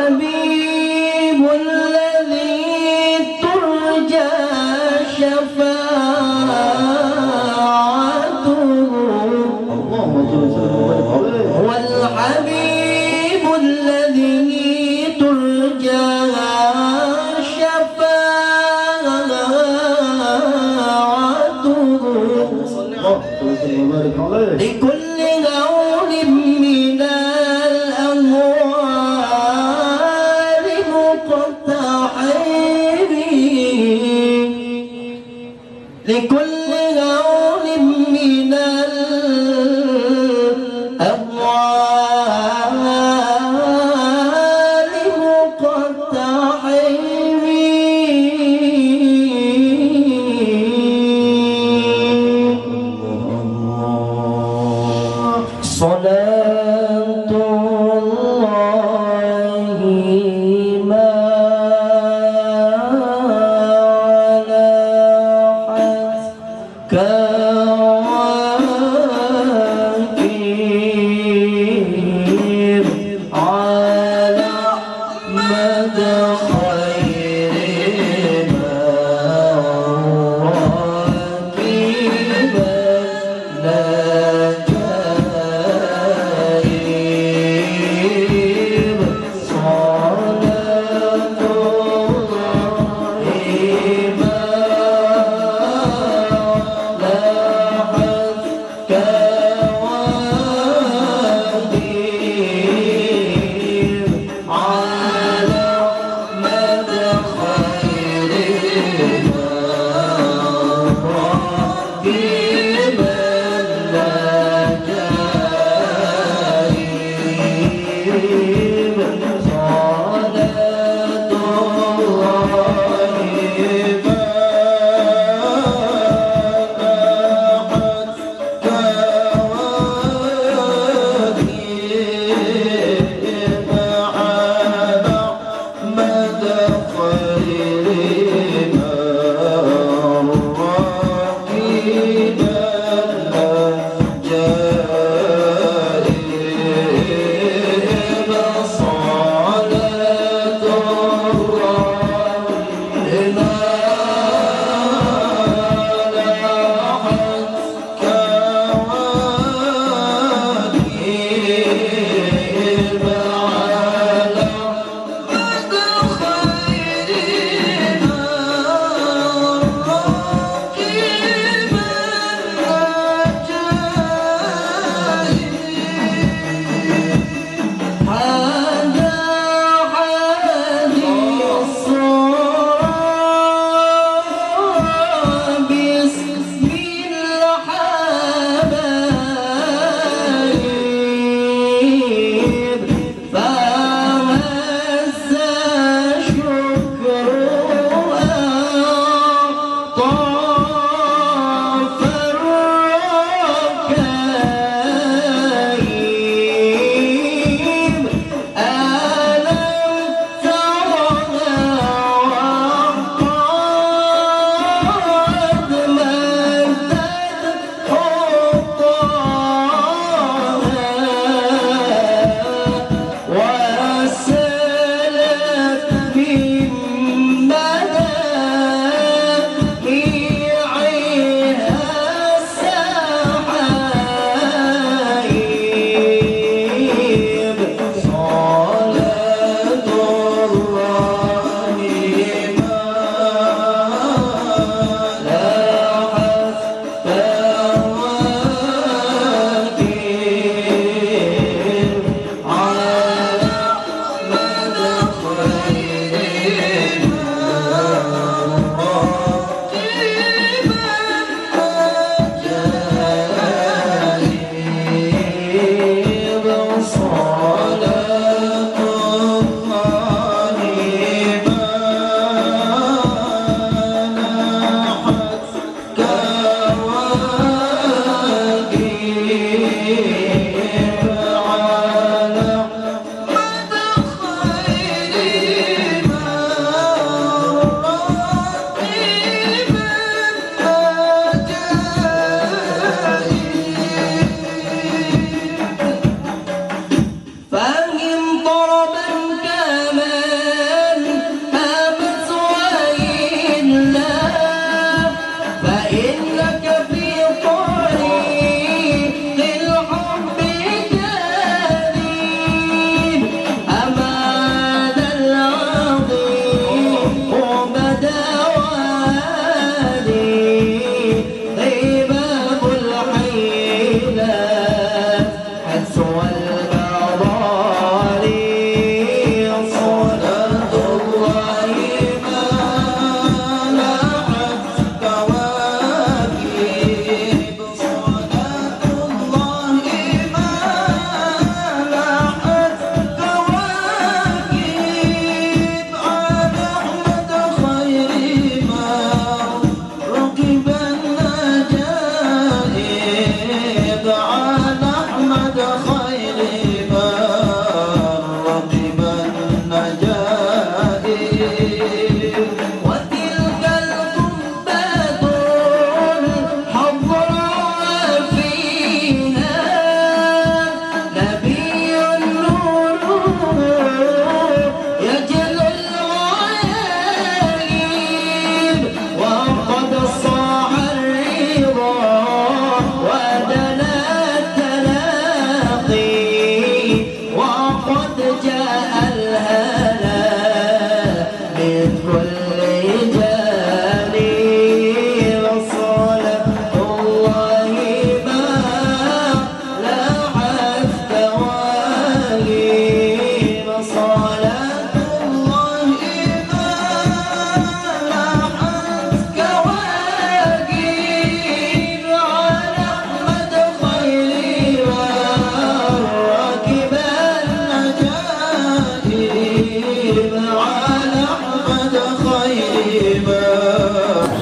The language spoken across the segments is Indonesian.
الحبيب الذي ترجى شفاعته هو الحبيب الذي ترجى لكل هول من الأموال مقتحم لكل هول من الأموال مقتحم صلاة الله ما على كواكب على مدى خير مراكب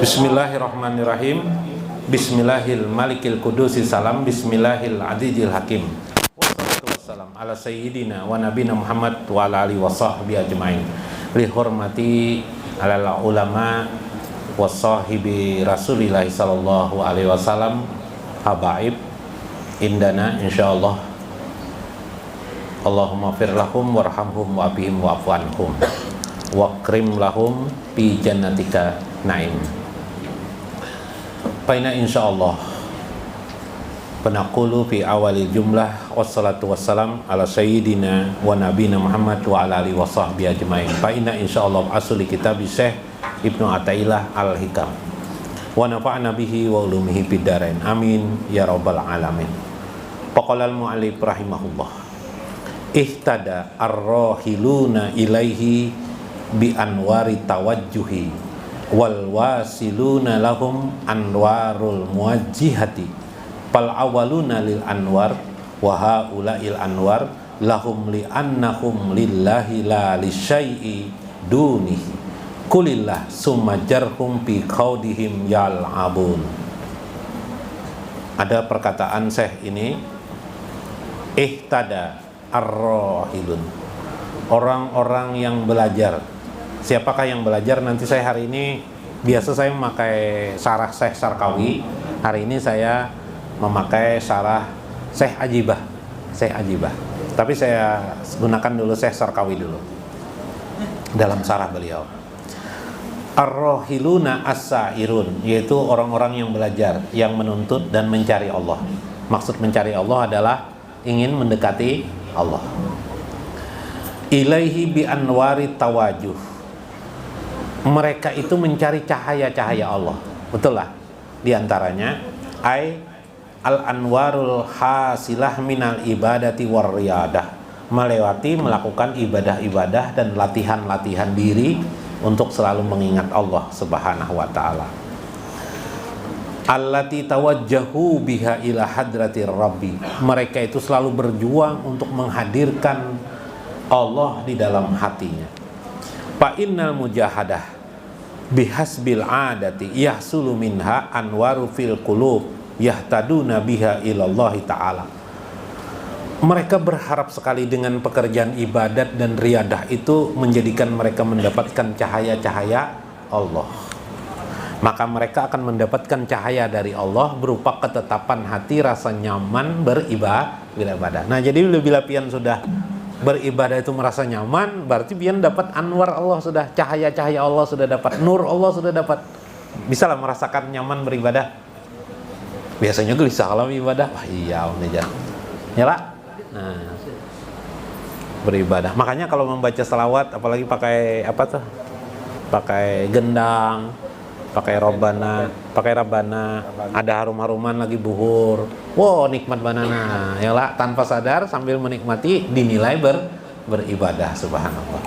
Bismillahirrahmanirrahim. Bismillahil malikil kudusi salam. Bismillahil adidil hakim. Wassalatu wassalam ala sayyidina wa nabina Muhammad wa ala alihi wa sahbihi ajma'in. Li hurmati alal ulama wa sahibi Rasulillah sallallahu alaihi wasallam. Habaib indana insyaallah. Allahumma fir lahum warhamhum wa'afihim wa'fu anhum waqrim lahum fi jannatika na'im. Paina insyaallah penaqulu fi awalil jumlah wassalatu wassalam ala sayyidina wa nabina Muhammad wa ala alihi wa sahbihi ajma'in. Paina insyaallah asli kitab Syekh Ibnu Athaillah Al-Hikam wa nafa'na bihi wa ulumihi fid dharain amin ya rabbal alamin. Faqala al-mu'allif rahimahullah, ihtada ar-rahiluna ilaihi bi anwari tawajjuhi wal wasiluna lahum anwarul muwajjihati fal awaluna lil anwar wa haula'il anwar lahum li annahum lillahi la li syai'i dunihi kulillah summa jarhum bi qaudihim yal'abun. Ada perkataan Syekh ini, ihtada ar-rahilun, orang-orang yang belajar. Siapakah yang belajar? Nanti saya hari ini biasa saya memakai syarah Syekh Sarkawi. Hari ini saya memakai syarah Syekh Ajibah. Tapi saya gunakan dulu Syekh Sarkawi dulu dalam syarah beliau. Ar-rahiluna as-sa'irun, yaitu orang-orang yang belajar, yang menuntut dan mencari Allah. Maksud mencari Allah adalah ingin mendekati Allah. Ilaihi bi anwari tawajuh, mereka itu mencari cahaya-cahaya Allah. Betul lah. Di antaranya ai al-anwarul hasilah minal ibadati war riyadah, melewati melakukan ibadah-ibadah dan latihan-latihan diri untuk selalu mengingat Allah Subhanahu wa taala. Allati tawajjahu biha ila hadratir rabbi, mereka itu selalu berjuang untuk menghadirkan Allah di dalam hatinya. Fa innal mujahadah bihasbil adati yahsulu minha anwaru fil qulub yahtaduna biha ilallah ta'ala. Mereka berharap sekali dengan pekerjaan ibadat dan riadah itu menjadikan mereka mendapatkan cahaya-cahaya Allah. Maka mereka akan mendapatkan cahaya dari Allah berupa ketetapan hati, rasa nyaman beribadah. Nah, jadi bila pian sudah beribadah itu merasa nyaman, berarti pian dapat anwar Allah, sudah cahaya-cahaya Allah sudah dapat, nur Allah sudah dapat. Bisalah merasakan nyaman beribadah. Biasanya gelisah kalau ibadah. Wah iya om Neja. Nyala. Nah, beribadah. Makanya kalau membaca selawat, apalagi pakai apa tuh? Pakai gendang, pakai robana, pakai rabana, ada harum-haruman lagi buhur. Wow, nikmat banana. Yalah, tanpa sadar sambil menikmati dinilai beribadah. Subhanallah.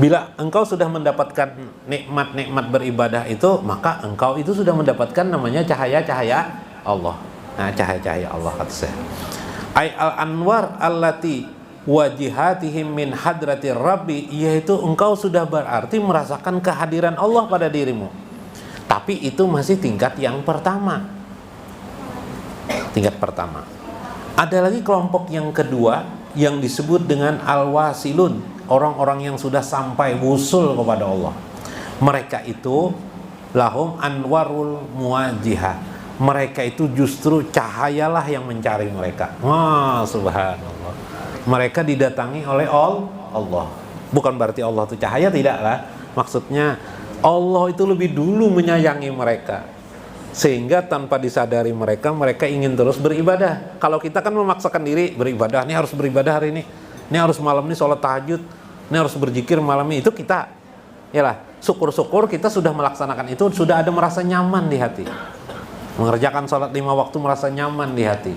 Bila engkau sudah mendapatkan nikmat-nikmat beribadah itu, maka engkau itu sudah mendapatkan namanya cahaya-cahaya Allah. Nah, cahaya-cahaya Allah kata saya. Ai al-anwar allati wajihatihim min hadratir rabbi, yaitu engkau sudah berarti merasakan kehadiran Allah pada dirimu. Tapi itu masih tingkat yang pertama. Tingkat pertama. Ada lagi kelompok yang kedua yang disebut dengan al-wasilun, orang-orang yang sudah sampai wusul kepada Allah. Mereka itu lahum anwarul muwajjihah. Mereka itu justru cahayalah yang mencari mereka. Wah, subhanallah. Mereka didatangi oleh Allah. Bukan berarti Allah itu cahaya, tidak lah. Maksudnya Allah itu lebih dulu menyayangi mereka, sehingga tanpa disadari mereka ingin terus beribadah. Kalau kita kan memaksakan diri beribadah, ini harus beribadah hari ini harus malam ini sholat tahajud, ini harus berzikir malam ini, itu kita yalah, syukur-syukur kita sudah melaksanakan itu, sudah ada merasa nyaman di hati, mengerjakan sholat 5 waktu merasa nyaman di hati.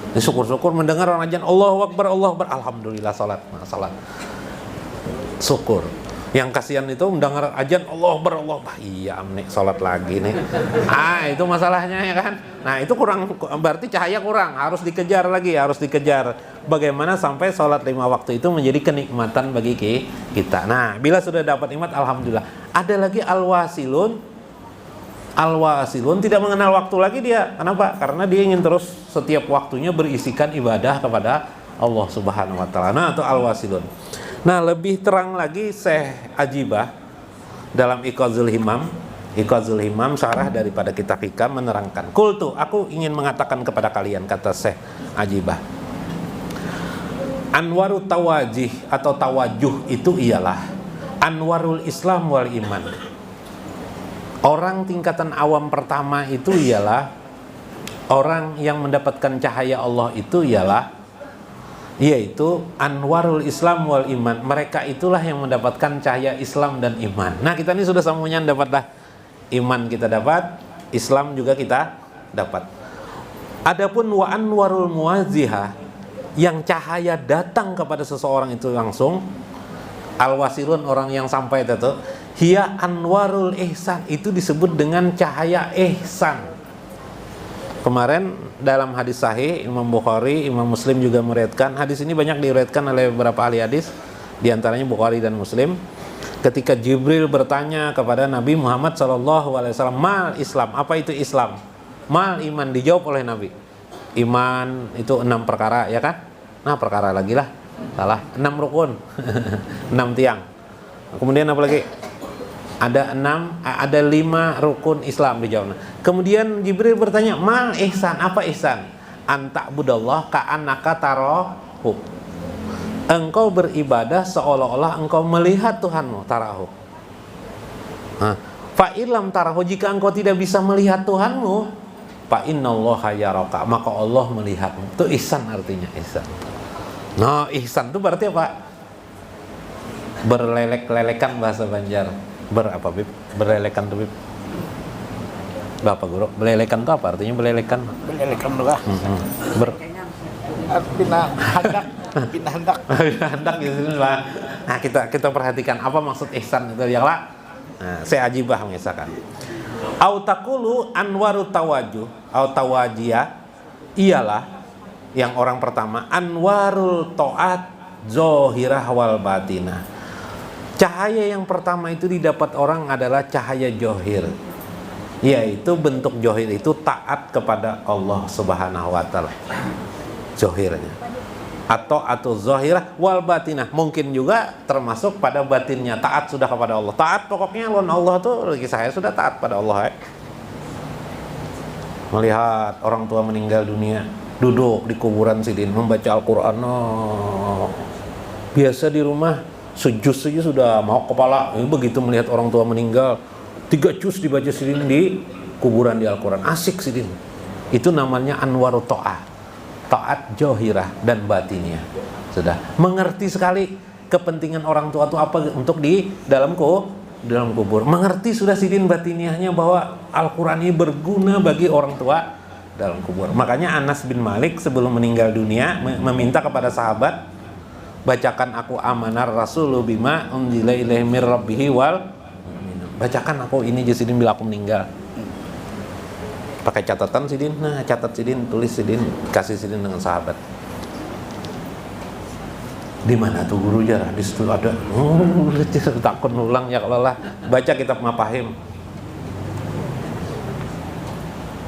Syukur-syukur mendengar orang azan Allahu Akbar, alhamdulillah salat. Syukur. Yang kasihan itu mendengar azan Allahu Akbar, iya nih salat lagi nih. Itu masalahnya ya kan. Nah, itu kurang, berarti cahaya kurang, harus dikejar lagi, harus dikejar. Bagaimana sampai salat 5 waktu itu menjadi kenikmatan bagi kita. Nah, bila sudah dapat nikmat alhamdulillah. Ada lagi al-wasilun. Al-wasilun tidak mengenal waktu lagi dia. Kenapa? Karena dia ingin terus setiap waktunya berisikan ibadah kepada Allah Subhanahu wa taala. Nah, itu al-wasilun. Nah, lebih terang lagi Syekh Ajibah dalam Iqazul Himam syarah daripada kitab Hikam menerangkan. Qultu, aku ingin mengatakan kepada kalian, kata Syekh Ajibah. Anwarul tawajih atau tawajuh itu ialah anwarul Islam wal iman. Orang tingkatan awam pertama itu ialah orang yang mendapatkan cahaya Allah itu ialah yaitu anwarul Islam wal iman. Mereka itulah yang mendapatkan cahaya Islam dan iman. Nah, kita ini sudah semuanya dapatlah. Iman kita dapat, Islam juga kita dapat. Adapun wa anwarul muwazziha, yang cahaya datang kepada seseorang itu langsung, al-wasilun orang yang sampai itu, hiya anwarul ihsan, itu disebut dengan cahaya ihsan. Kemarin dalam hadis sahih Imam Bukhari, Imam Muslim juga meriwayatkan. Hadis ini banyak diriwayatkan oleh beberapa ahli hadis, di antaranya Bukhari dan Muslim. Ketika Jibril bertanya kepada Nabi Muhammad SAW, mal Islam, apa itu Islam? Mal iman, dijawab oleh Nabi. Iman itu 6 perkara, ya kan? Nah, perkara lagi lah, salah, 6 rukun, 6 tiang. Kemudian apa lagi? Ada 5 rukun Islam dijawab. Kemudian Jibril bertanya, mal ihsan, apa ihsan? Anta'budallah ka'annaka tarahu. Engkau beribadah seolah-olah engkau melihat Tuhanmu, tarahu. Fa ilam tarahu, jika engkau tidak bisa melihat Tuhanmu, fa innallaha yaraka, maka Allah melihatmu. Itu ihsan artinya, ihsan. Nah, ihsan itu berarti apa? Berlelek-lelekan bahasa Banjar. Berapa, Bib? Berlelekan tuh, Bib. Bapak Guru, belelekan itu apa artinya belelekan? Belelekan juga. Pindah hendak gitu lah. Nah, kita perhatikan apa maksud ihsan itu ya lah. Nah, saya Ajibah mengisahkan. Au taqulu anwaru tawajuh au tawajiyah, ialah yang orang pertama anwarul taat zahirah wal batinah. Cahaya yang pertama itu didapat orang adalah cahaya johir, yaitu bentuk johir itu taat kepada Allah Subhanahu wa taala. Zohirnya atau zahirah wal batinah, mungkin juga termasuk pada batinnya, taat sudah kepada Allah. Taat pokoknya Allah tuh lagi, saya sudah taat pada Allah. Melihat orang tua meninggal dunia, duduk di kuburan sidin membaca Al-Quran. Biasa di rumah sejus saja sudah mau kepala. Begitu melihat orang tua meninggal, 3 juz dibaca sidin di kuburan di Al-Quran, asik sidin. Itu namanya anwarut ta'ah, taat johirah dan batinnya. Sudah mengerti sekali kepentingan orang tua itu apa untuk di dalam kubur. Mengerti sudah sidin batiniahnya bahwa Al-Quran ini berguna bagi orang tua dalam kubur. Makanya Anas bin Malik sebelum meninggal dunia meminta kepada sahabat, bacakan aku amanar rasulu bima unzila ilaihi mir rabbihi wal, bacakan aku ini sidin bila aku meninggal. Pakai catatan sidin, nah catat sidin, tulis sidin, kasih sidin dengan sahabat. Di mana tuh guru jarah? Di situ ada. Takut ngulang ya kalau lah. Baca kitab Mafahim.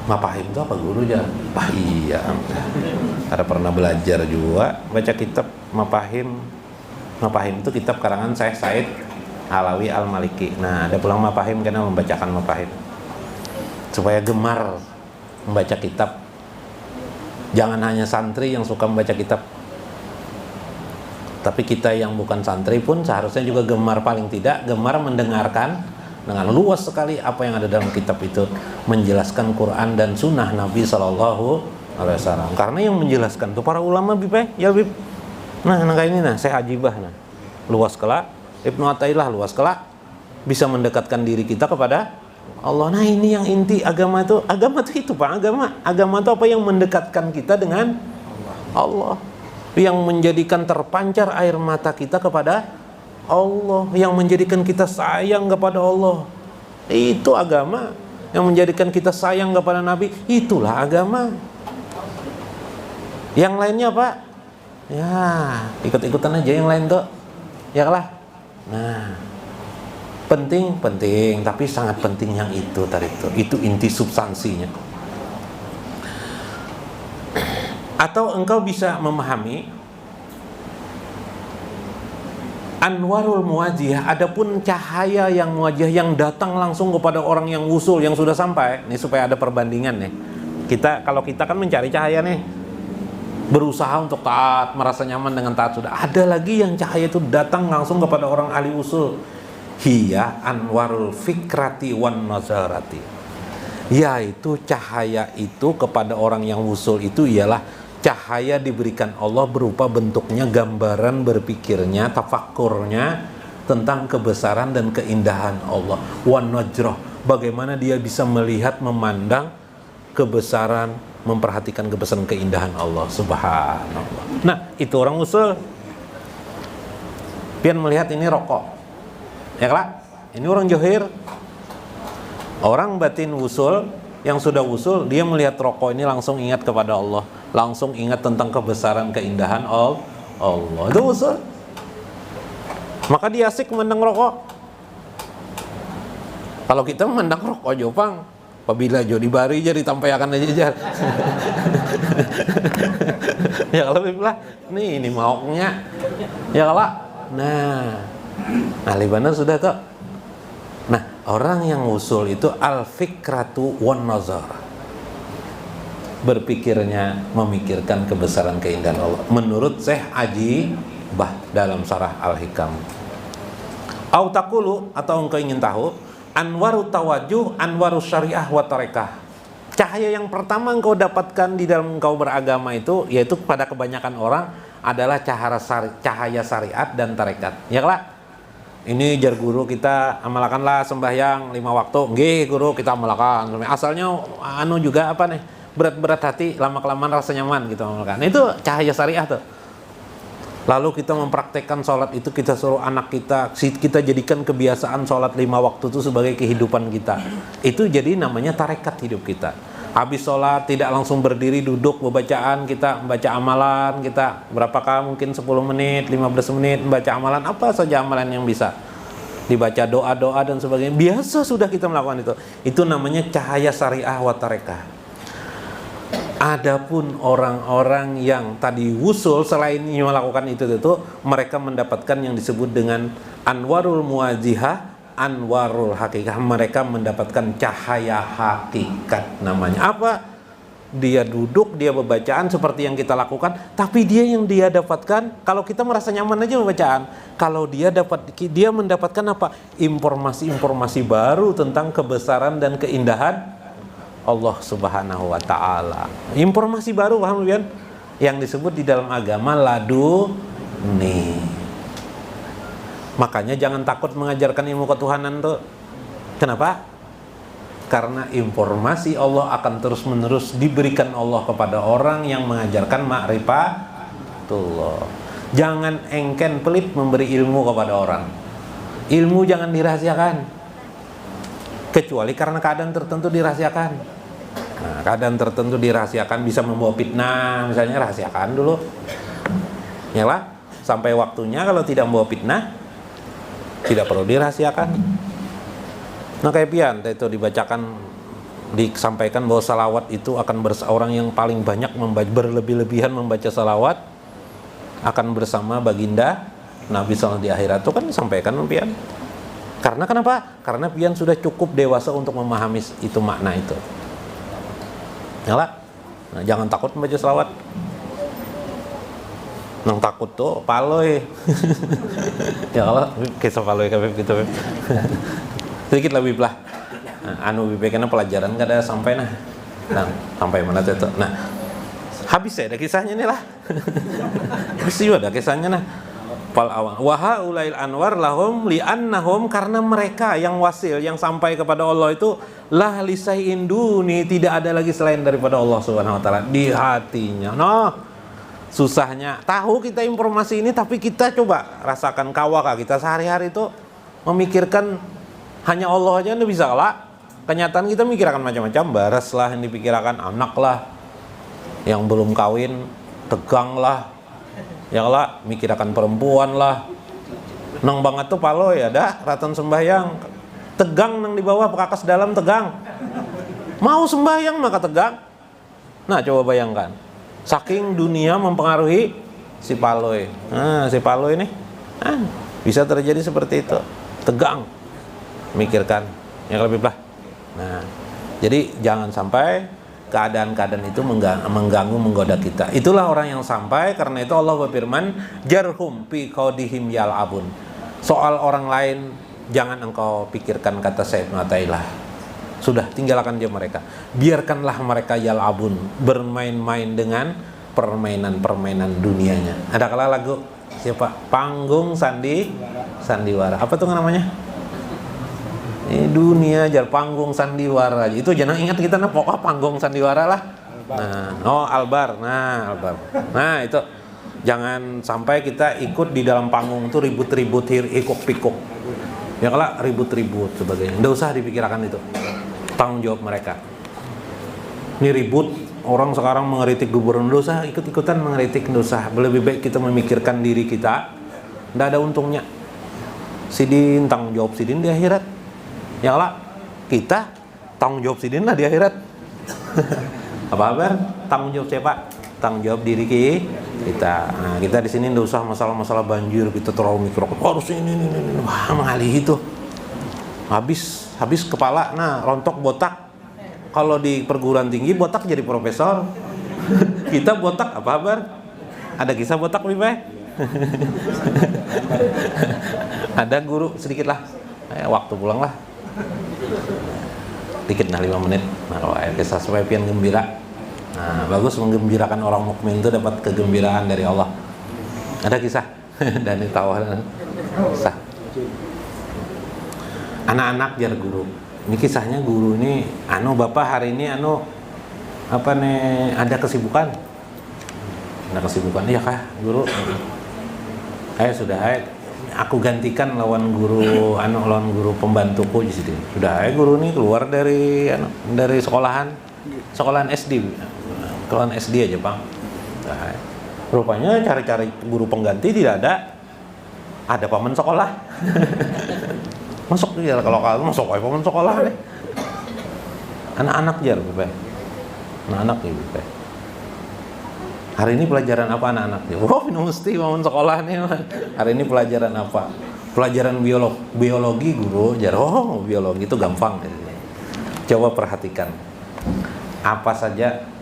Mafahim itu apa guru jarah? Iya. Ada pernah belajar juga. Baca kitab Mafahim. Mafahim itu kitab karangan Syekh Said Alawi Al-Maliki. Nah, ada pulang Mafahim karena membacakan Mafahim, supaya gemar membaca kitab. Jangan hanya santri yang suka membaca kitab, tapi kita yang bukan santri pun seharusnya juga gemar, paling tidak gemar mendengarkan dengan luas sekali apa yang ada dalam kitab itu, menjelaskan Quran dan sunnah Nabi SAW. Karena yang menjelaskan itu para ulama, Bib, ya Bib. Nah, kayak ini nah, saya Ajibah nah. Luas kelak, Ibnu Athaillah luas kelak, bisa mendekatkan diri kita kepada Allah. Nah, ini yang inti agama itu Pak, agama itu apa yang mendekatkan kita dengan Allah, yang menjadikan terpancar air mata kita kepada Allah, yang menjadikan kita sayang kepada Allah. Itu agama. Yang menjadikan kita sayang kepada Nabi, itulah agama. Yang lainnya Pak, ya ikut-ikutan aja yang lain tuh, ya lah. Nah, penting, tapi sangat penting yang itu tadi itu inti substansinya. Atau engkau bisa memahami anwarul muwajjah, adapun cahaya yang muwajjah yang datang langsung kepada orang yang wusul, yang sudah sampai. Ini supaya ada perbandingan nih. Kalau kita kan mencari cahaya nih, berusaha untuk taat, merasa nyaman dengan taat sudah. Ada lagi yang cahaya itu datang langsung kepada orang ahli usul. Hiya anwarul fikrati wan nazarati. Yaitu cahaya itu kepada orang yang wusul itu ialah cahaya diberikan Allah berupa bentuknya, gambaran berpikirnya, tafakkurnya tentang kebesaran dan keindahan Allah. Wan najrah, bagaimana dia bisa melihat, memandang kebesaran, memperhatikan kebesaran keindahan Allah subhanallah. Nah, itu orang usul. Pian melihat ini rokok, ya kelak, ini orang johir. Orang batin usul, yang sudah usul, dia melihat rokok ini langsung ingat kepada Allah, langsung ingat tentang kebesaran keindahan Allah. Itu usul. Maka dia asik memandang rokok. Kalau kita memandang rokok Jopang, apabila jodi bari jadi tampayakan aja. Ya kalau bilang ini maunya, ya kalau nah libanan sudah tuh. Nah, orang yang usul itu al-fikratu wan nazar, berpikirnya memikirkan kebesaran keindahan Allah. Menurut Syekh Aji Bah dalam Syarah Al-Hikam. Au taqulu, atau engkau ingin tahu, anwaru tawajuh, anwaru syariah wa tarekah. Cahaya yang pertama engkau dapatkan di dalam engkau beragama itu, yaitu pada kebanyakan orang adalah cahaya syariat dan tarekat. Ya kelak. Ini jar guru kita amalkanlah sembahyang 5 waktu. Nggih guru, kita amalkan. Asalnya juga apa nih? Berat-berat hati, lama-kelamaan rasa nyaman gitu amalkan. Itu cahaya syariah tuh. Lalu kita mempraktekkan sholat itu, kita suruh anak kita jadikan kebiasaan sholat 5 waktu itu sebagai kehidupan kita. Itu jadi namanya tarekat hidup kita. Habis sholat tidak langsung berdiri, duduk bacaan, kita membaca amalan kita berapakah, mungkin 10 menit, 15 menit membaca amalan, apa saja amalan yang bisa dibaca, doa-doa dan sebagainya. Biasa sudah kita melakukan itu. Itu namanya cahaya syariah wa tarekah. Adapun orang-orang yang tadi wusul selain melakukan itu, mereka mendapatkan yang disebut dengan anwarul muwajjihah, anwarul hakikah. Mereka mendapatkan cahaya hakikat namanya. Apa? Dia duduk, dia bacaan seperti yang kita lakukan, tapi dia dapatkan, kalau kita merasa nyaman aja bacaan, kalau dia mendapatkan apa? Informasi-informasi baru tentang kebesaran dan keindahan Allah subhanahu wa ta'ala. Informasi baru, paham kan? Yang disebut di dalam agama laduni. Makanya jangan takut mengajarkan ilmu ketuhanan tuh. Kenapa? Karena informasi Allah akan terus-menerus diberikan Allah kepada orang yang mengajarkan ma'rifatullah. Jangan engken pelit memberi ilmu kepada orang. Ilmu jangan dirahasiakan. Kecuali karena keadaan tertentu dirahasiakan. Nah, keadaan tertentu dirahasiakan bisa membawa fitnah, misalnya rahasiakan dulu. Ya lah, sampai waktunya kalau tidak membawa fitnah, tidak perlu dirahasiakan. Nah kayak pian itu disampaikan bahwa salawat itu akan orang yang paling banyak berlebih-lebihan membaca salawat akan bersama baginda Nabi SAW di akhirat. Itu kan disampaikan pian. Karena kenapa? Karena pian sudah cukup dewasa untuk memahami itu makna itu. Yalah. Nah, jangan takut membaca salawat. Nang takut tuh paloy. Ya Allah, kisah paloy kabeh gitu. Sedikit lebih lah. Nah, bibekana pelajaran kada sampai nah. Nah, sampai mana tuh? Nah, habis ya ada kisahnya nih lah. Habis juga ada kisahnya nah. Fal awal wa haulail anwar lahum li'annahum, karena mereka yang wasil, yang sampai kepada Allah itu lah lisai'in duni, tidak ada lagi selain daripada Allah Subhanahu wa taala di hatinya. Noh, susahnya tahu kita informasi ini, tapi kita coba rasakan kawakah kita sehari-hari itu memikirkan hanya Allah aja nggak bisa lah. Kenyataan kita mikirkan macam-macam, baras lah yang dipikirkan, anak lah yang belum kawin, tegang lah, ya lah, mikirkan perempuan lah, Nang banget tuh paloy ada raton sembahyang. Tegang nang di bawah pekakas dalam tegang. Mau sembahyang maka tegang. Nah, coba bayangkan. Saking dunia mempengaruhi si paloy. Nah, si paloy nih bisa terjadi seperti itu. Tegang. Mikirkan yang lebih lah. Nah, jadi jangan sampai keadaan-keadaan itu mengganggu, menggoda kita. Itulah orang yang sampai. Karena itu Allah berfirman, jarhum fi qaudihim yal'abun. Soal orang lain jangan engkau pikirkan, kata Sayyid Atailah. Sudah, tinggalkan aja mereka. Biarkanlah mereka yal'abun, bermain-main dengan permainan-permainan dunianya. Ada kala lagu siapa? Panggung Sandiwara. Apa tuh namanya? Ini dunia jar panggung sandiwara. Itu jangan ingat kita pokoknya panggung sandiwara lah. Nah, Albar. Nah, itu jangan sampai kita ikut di dalam panggung itu ribut-ribut, ikuk-pikuk. Ya kalau ribut-ribut sebagainya. Nggak usah dipikirkan itu. Tanggung jawab mereka. Ini ribut, orang sekarang mengeritik gubernur, nggak usah ikut-ikutan mengeritik, nggak usah. Lebih baik kita memikirkan diri kita. Nggak ada untungnya. Sidin tanggung jawab sidin di akhirat. Ya lah, kita tanggung jawab sidin lah di akhirat. Apa kabar? Tanggung jawab siapa? Tanggung jawab diri kita. Nah, kita di sini nggak usah masalah-masalah banjir, kita terlalu mikir harus ini. Wah, mengalih itu. Habis kepala, rontok botak. Kalau di perguruan tinggi botak jadi profesor. Kita botak apa kabar? Ada kisah botak Bibay? Ada guru sedikit lah. Waktu pulang lah. Dikit 5 menit. Nah, kalau kisah supaya pian gembira. Nah, bagus menggembirakan orang mukmin itu dapat kegembiraan dari Allah. Ada kisah dan tawaran kisah. Anak-anak jar guru. Ini kisahnya guru ini Bapak hari ini ada kesibukan. Ada kesibukan. Iya kah, guru? Sudah aku gantikan lawan guru pembantuku di sini. Sudah guru ini keluar dari sekolahan SD. Sekolahan SD aja, Bang. Nah, rupanya cari-cari guru pengganti tidak ada. Ada paman sekolah. Masuk dia kalau masuk paman sekolah deh. Anak-anak jar, Bapak. Anak-anak nih, Bapak. Hari ini pelajaran apa anak-anak? Ini mesti paman sekolah nih. Hari ini pelajaran apa? Pelajaran biologi guru. Jar, biologi itu gampang. Coba perhatikan. Apa saja?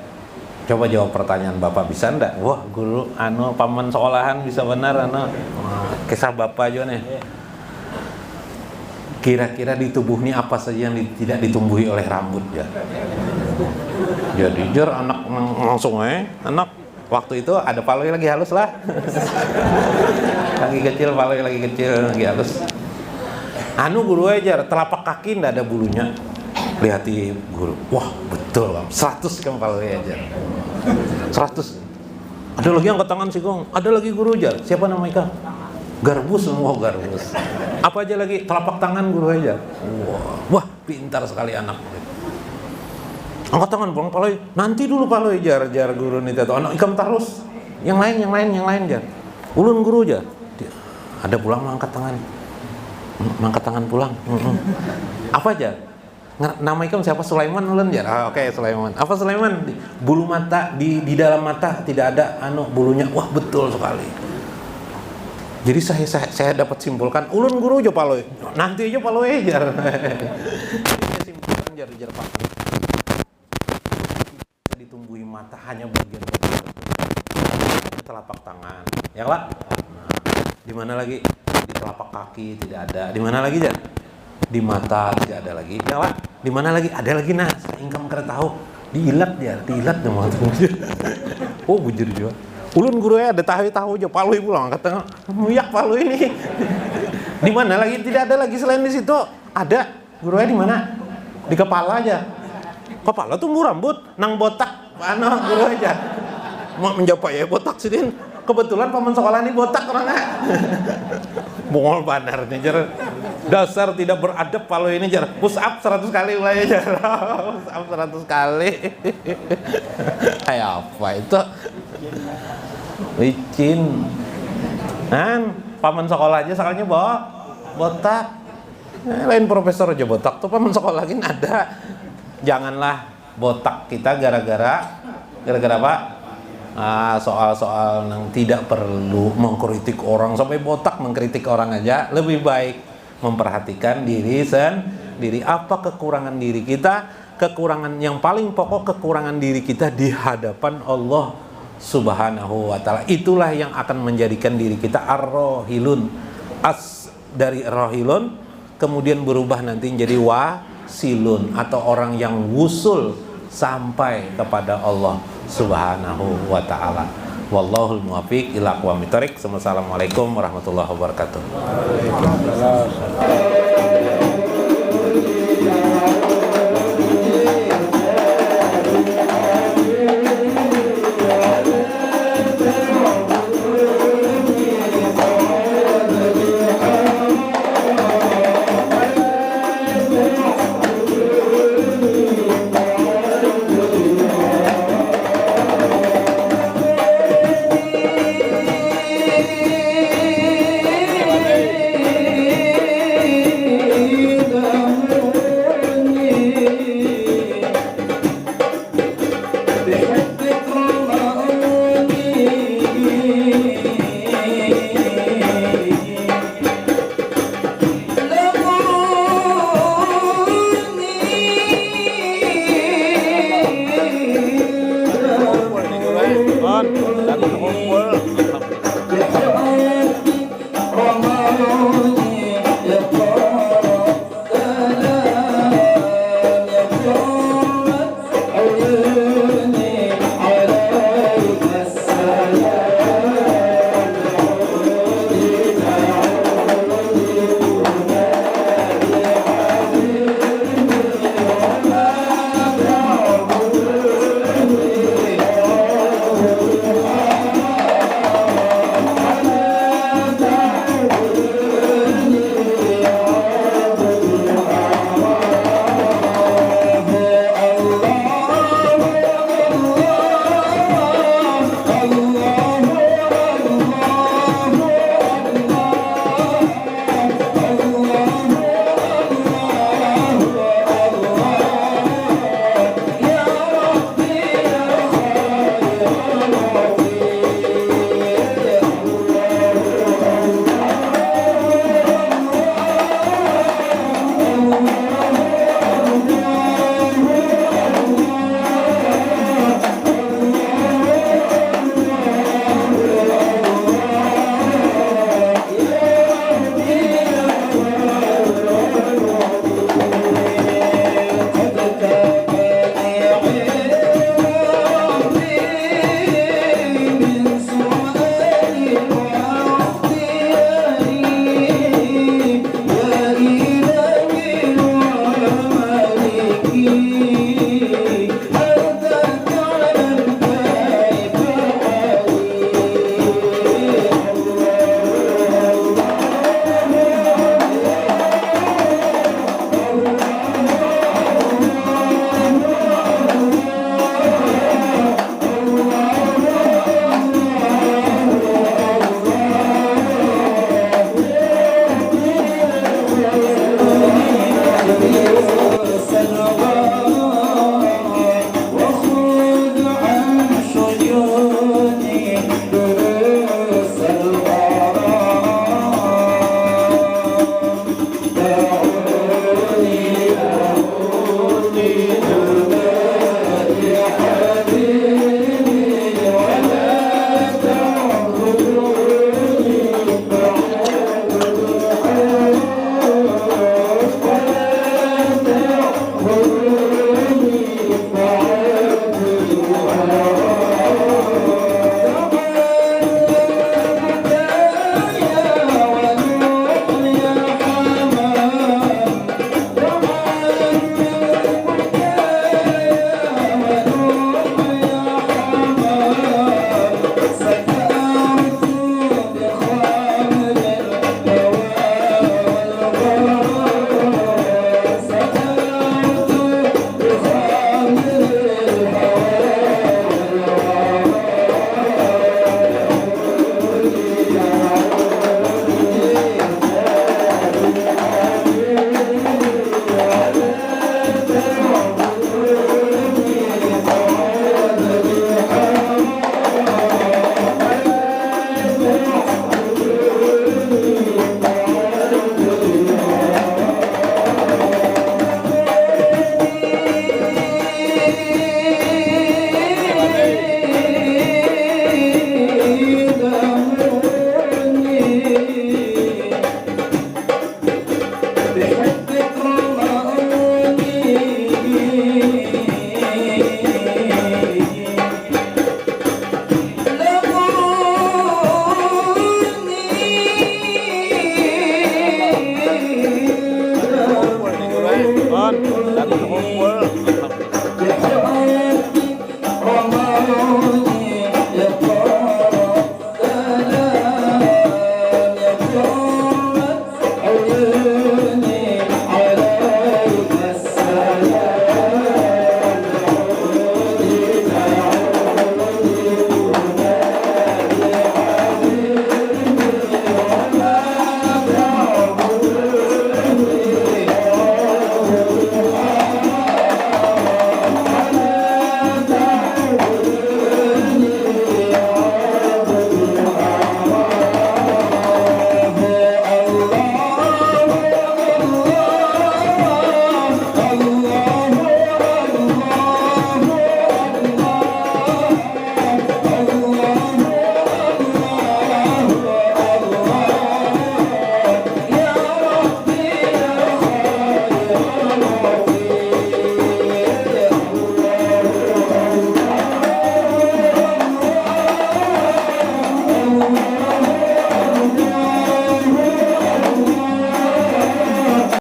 Coba jawab pertanyaan Bapak, bisa enggak? Wah, guru paman sekolahan bisa benar kisah Bapak aja nih. Kira-kira di tubuh ini apa saja yang tidak ditumbuhi oleh rambut ya? Jadi jar anak langsung anak waktu itu ada paloy lagi halus lah. lagi kecil lagi halus. Guru aja telapak kaki ndak ada bulunya. Lihati guru. Wah, betul Bang. 100 kan paloy aja. 100. Ada lagi angkat tangan sih, Gong. Ada lagi guru aja. Siapa namanya? Garbus semua garbus. Apa aja lagi? Telapak tangan guru aja. Wah, pintar sekali anak. Angkat tangan pulang paloy. Nanti dulu paloy jar guru nih tuh. Anak ikam terus. Yang lain jar. Ulun guru aja. Ada pulang angkat tangan. Angkat tangan pulang. Apa aja? Nama ikam siapa? Sulaiman ulun jar. Oke, Sulaiman. Apa Sulaiman? Bulu mata di dalam mata tidak ada bulunya. Wah, betul sekali. Jadi saya dapat simpulkan ulun guru aja paloy. Nanti aja paloy jar. Ini simpulkan jar Pak. Ditumbuhi mata hanya bagian telapak tangan. Ya, Pak? Di mana lagi? Di telapak kaki tidak ada. Di mana lagi jar? Di mata tidak ada lagi. Ya, Pak? Di mana lagi? Ada lagi ingkam kena tahu. Diilat nama tuh. Oh, bujur juga. Ulun guru ada tahu aja paloy pulang kata muyak paloy ini. Di mana lagi? Tidak ada lagi selain di situ. Ada. Gurunya di mana? Di kepala aja. Kepala tumbuh rambut, nang botak. Mana guru aja. Mau menjawab ya botak sidin. Kebetulan paman sekolah ini botak orangnya. Bongol bandar nih jar. Dasar tidak beradab paloy ini jar. Push up 100 kali mulai jar. Push up 100 kali. Kayak apa itu? Licin. paman sekolah aja sakalnya botak. Lain profesor aja botak tuh, paman sekolah lagi ada. Janganlah botak kita gara-gara apa? Soal-soal yang tidak perlu mengkritik orang, sampai botak mengkritik orang aja. Lebih baik memperhatikan diri sendiri. Apa kekurangan diri kita? Kekurangan yang paling pokok, kekurangan diri kita di hadapan Allah Subhanahu wa ta'ala. Itulah yang akan menjadikan diri kita ar-rohilun, dari rohilun kemudian berubah nanti menjadi wasilun, atau orang yang wusul sampai kepada Allah Subhanahu wa ta'ala. Wallahul muwaffiq ila aqwamit thoriq. Wassalamualaikum warahmatullahi wabarakatuh.